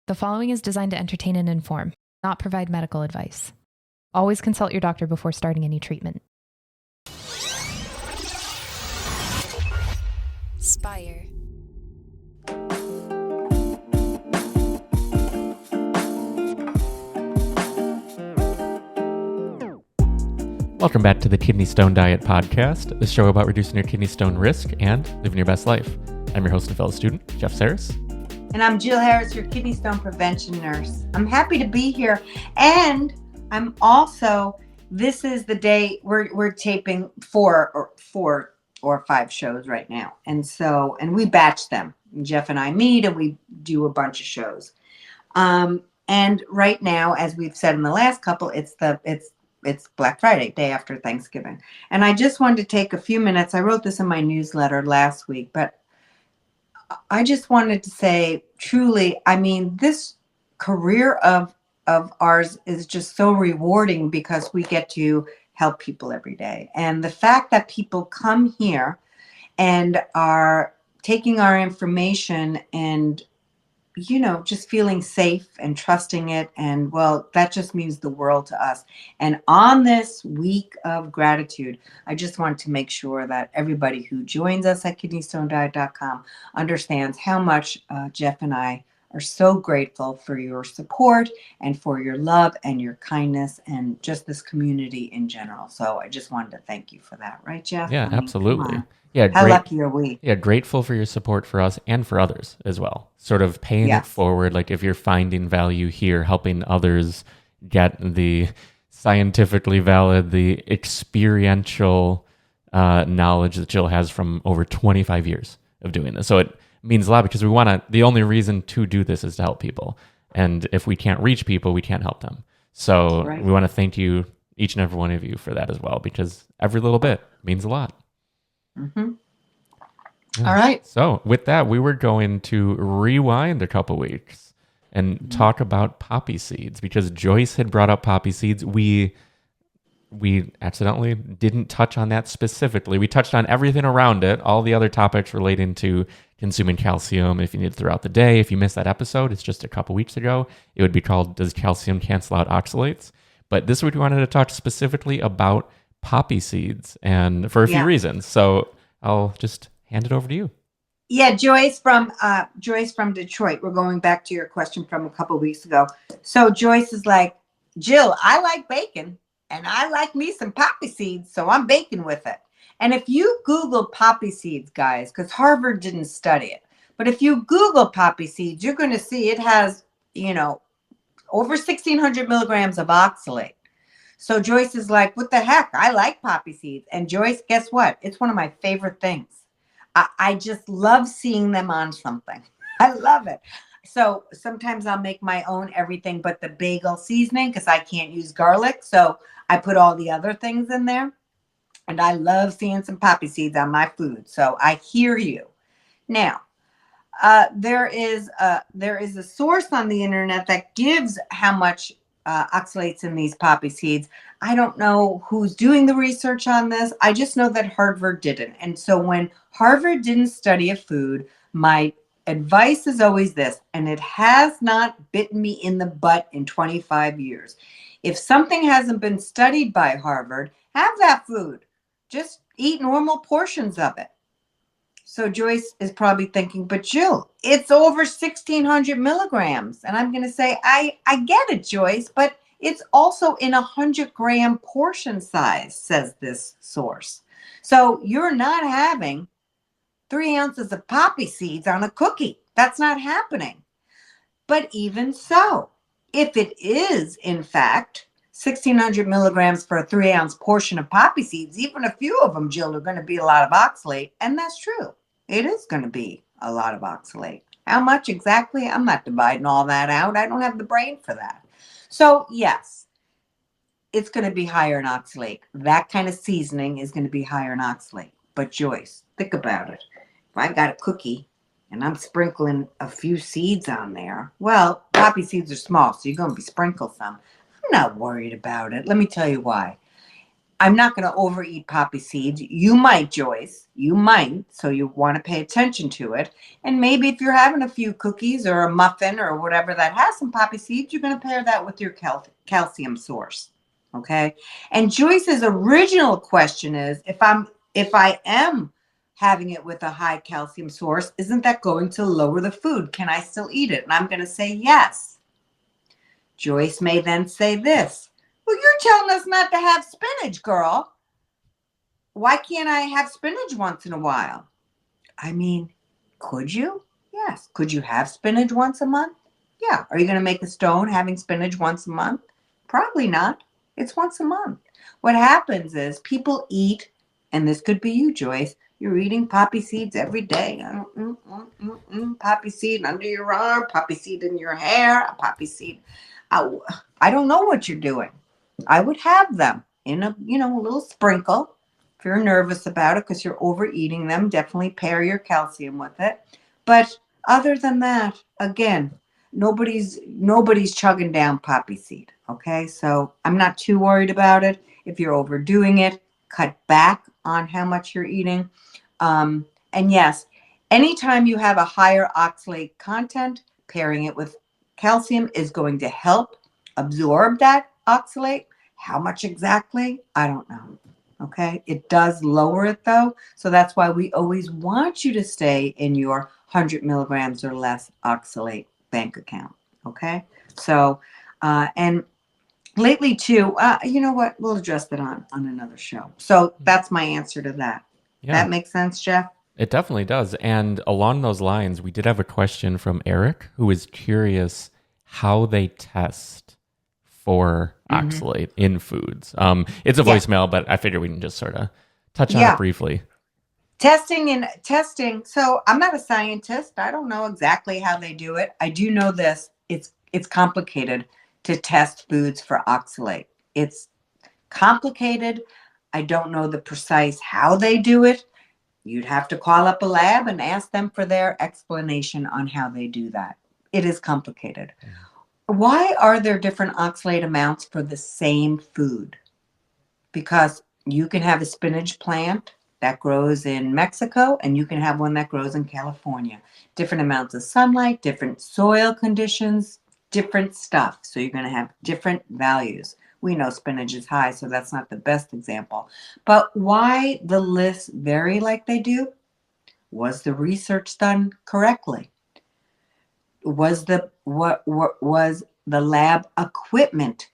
The following is designed to entertain and inform, not provide medical advice. Always consult your doctor before starting any treatment. Spire. Welcome back to the Kidney Stone Diet Podcast, the show about reducing your kidney stone risk and living your best life. I'm your host and fellow student, Jeff Saris. And I'm Jill Harris, your kidney stone prevention nurse. I'm happy to be here. And I'm also, this is the day we're taping four or five shows right now. And we batch them. Jeff and I meet and we do a bunch of shows. And right now, as we've said in the last couple, it's Black Friday, day after Thanksgiving. And I just wanted to take a few minutes. I wrote this in my newsletter last week, but I just wanted to say, truly, I mean, this career of ours is just so rewarding because we get to help people every day. And the fact that people come here and are taking our information and, you know, just feeling safe and trusting it. And well, that just means the world to us. And on this week of gratitude, I just want to make sure that everybody who joins us at kidneystonediet.com understands how much Jeff and I are so grateful for your support and for your love and your kindness and just this community in general. So I just wanted to thank you for that. Right, Jeff? Yeah, I mean, absolutely. Yeah, how lucky are we? Yeah, grateful for your support for us and for others as well. Sort of paying it forward, like if you're finding value here, helping others get the scientifically valid, the experiential knowledge that Jill has from over 25 years of doing this. So it means a lot because the only reason to do this is to help people. And if we can't reach people, we can't help them. So we want to thank you, each and every one of you, for that as well, because every little bit means a lot. Mm-hmm. Yeah. All right. So with that, we were going to rewind a couple weeks and talk about poppy seeds because Joyce had brought up poppy seeds. We accidentally didn't touch on that specifically. We touched on everything around it, all the other topics relating to consuming calcium if you need it throughout the day. If you missed that episode, it's just a couple weeks ago. It would be called Does Calcium Cancel Out Oxalates? But this week we wanted to talk specifically about poppy seeds and for a few reasons. So I'll just hand it over to you. Yeah, Joyce from Detroit. We're going back to your question from a couple of weeks ago. So Joyce is like, Jill, I like bacon and I like me some poppy seeds, so I'm baking with it. And if you Google poppy seeds, guys, because Harvard didn't study it, but if you Google poppy seeds, you're going to see it has, over 1,600 milligrams of oxalate. So Joyce is like, what the heck? I like poppy seeds. And Joyce, guess what? It's one of my favorite things. I just love seeing them on something. I love it. So sometimes I'll make my own everything but the bagel seasoning because I can't use garlic. So I put all the other things in there. And I love seeing some poppy seeds on my food. So I hear you. Now, there is a source on the internet that gives how much oxalates in these poppy seeds. I don't know who's doing the research on this. I just know that Harvard didn't. And so when Harvard didn't study a food, my advice is always this, and it has not bitten me in the butt in 25 years. If something hasn't been studied by Harvard, have that food. Just eat normal portions of it. So Joyce is probably thinking, but Jill, it's over 1,600 milligrams. And I'm going to say, I get it, Joyce, but it's also in 100-gram portion size, says this source. So you're not having 3 ounces of poppy seeds on a cookie. That's not happening. But even so, if it is, in fact, 1,600 milligrams for a 3-ounce portion of poppy seeds, even a few of them, Jill, are going to be a lot of oxalate. And that's true. It is going to be a lot of oxalate. How much exactly? I'm not dividing all that out. I don't have the brain for that. So yes, it's going to be higher in oxalate. That kind of seasoning is going to be higher in oxalate. But Joyce, think about it. If I got a cookie and I'm sprinkling a few seeds on there, well, poppy seeds are small, so you're going to be sprinkling some. I'm not worried about it. Let me tell you why. I'm not going to overeat poppy seeds. You might, Joyce. You might. So you want to pay attention to it. And maybe if you're having a few cookies or a muffin or whatever that has some poppy seeds, you're going to pair that with your calcium source. Okay. And Joyce's original question is, if I am having it with a high calcium source, isn't that going to lower the food? Can I still eat it? And I'm going to say yes. Joyce may then say this. Well, you're telling us not to have spinach, girl. Why can't I have spinach once in a while? I mean, could you? Yes. Could you have spinach once a month? Yeah. Are you going to make a stone having spinach once a month? Probably not. It's once a month. What happens is people eat, and this could be you, Joyce. You're eating poppy seeds every day. Poppy seed under your arm, poppy seed in your hair, a poppy seed. I don't know what you're doing. I would have them in a little sprinkle. If you're nervous about it because you're overeating them, definitely pair your calcium with it. But other than that, again, nobody's chugging down poppy seed. Okay, so I'm not too worried about it. If you're overdoing it, cut back on how much you're eating. And yes, anytime you have a higher oxalate content, pairing it with calcium is going to help absorb that oxalate. How much exactly? I don't know. Okay. It does lower it though. So that's why we always want you to stay in your 100 milligrams or less oxalate bank account. Okay. So, and lately too, you know what? We'll address that on another show. So that's my answer to that. Yeah. That makes sense, Jeff? It definitely does. And along those lines, we did have a question from Eric, who is curious how they test for oxalate in foods. It's a voicemail, but I figure we can just sort of touch on it briefly. Testing. So I'm not a scientist. I don't know exactly how they do it. I do know this. It's complicated to test foods for oxalate. It's complicated. I don't know the precise how they do it. You'd have to call up a lab and ask them for their explanation on how they do that. It is complicated. Why are there different oxalate amounts for the same food? Because you can have a spinach plant that grows in Mexico and you can have one that grows in California. Different amounts of sunlight, different soil conditions, different stuff. So you're going to have different values. We know spinach is high, so that's not the best example. But why the lists vary like they do? Was the research done correctly? Was the lab equipment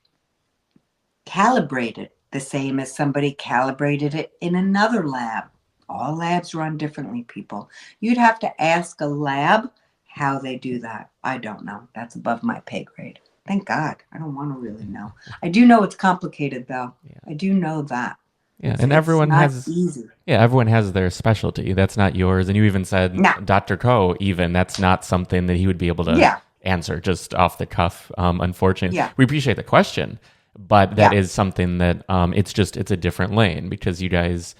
calibrated the same as somebody calibrated it in another lab? All labs run differently, people. You'd have to ask a lab how they do that. I don't know. That's above my pay grade. Thank God. I don't want to really know. I do know it's complicated, though. Yeah. I do know that. Yeah, and everyone has easy. Yeah, everyone has their specialty. That's not yours. And you even said Dr. Ko, even that's not something that he would be able to answer just off the cuff. Unfortunately, we appreciate the question, but that is something that it's a different lane because you guys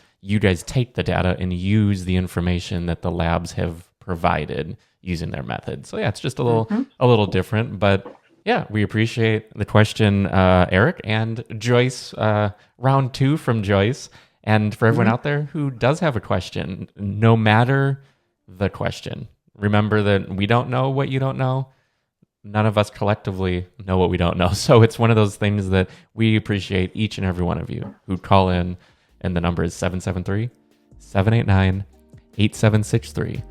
take the data and use the information that the labs have provided using their method. So yeah, it's just a little different, but. Yeah, we appreciate the question, Eric, and Joyce, round 2 from Joyce. And for everyone out there who does have a question, no matter the question, remember that we don't know what you don't know. None of us collectively know what we don't know. So it's one of those things that we appreciate each and every one of you who call in, and the number is 773-789-8763.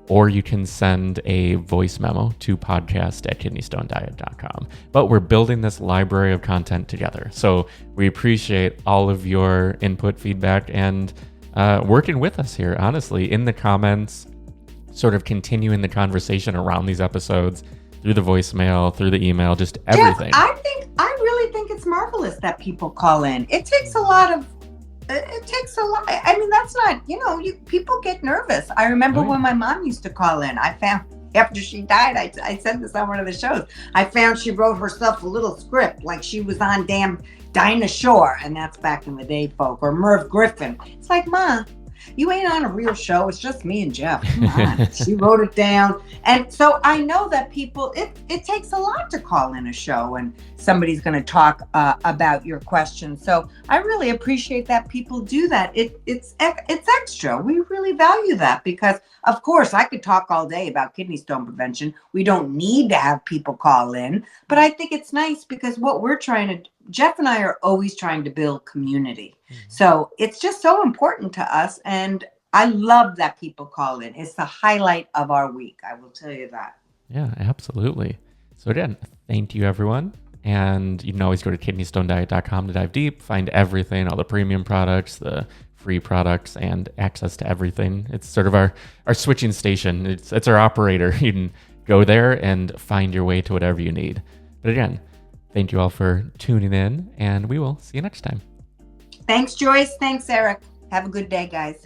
Or you can send a voice memo to podcast@kidneystonediet.com. But we're building this library of content together. So we appreciate all of your input, feedback, and working with us here, honestly, in the comments, sort of continuing the conversation around these episodes through the voicemail, through the email, just everything. Jeff, I really think it's marvelous that people call in. It takes a lot. I mean, that's not, people get nervous. I remember when my mom used to call in, I found after she died, I said this on one of the shows, I found she wrote herself a little script like she was on damn Dinah Shore. And that's back in the day, folk, or Merv Griffin. It's like, Ma, You ain't on a real show. It's just me and Jeff. Come on. She wrote it down. And so I know that people, it takes a lot to call in a show and somebody's going to talk about your question. So I really appreciate that people do that. It's extra. We really value that because, of course, I could talk all day about kidney stone prevention. We don't need to have people call in, but I think it's nice because what we're trying to, Jeff and I are always trying to build community. So it's just so important to us. And I love that people call in. It's the highlight of our week. I will tell you that. Yeah, absolutely. So again, thank you, everyone. And you can always go to kidneystonediet.com to dive deep, find everything, all the premium products, the free products, and access to everything. It's sort of our switching station. It's our operator. You can go there and find your way to whatever you need. But again, thank you all for tuning in, and we will see you next time. Thanks, Joyce. Thanks, Eric. Have a good day, guys.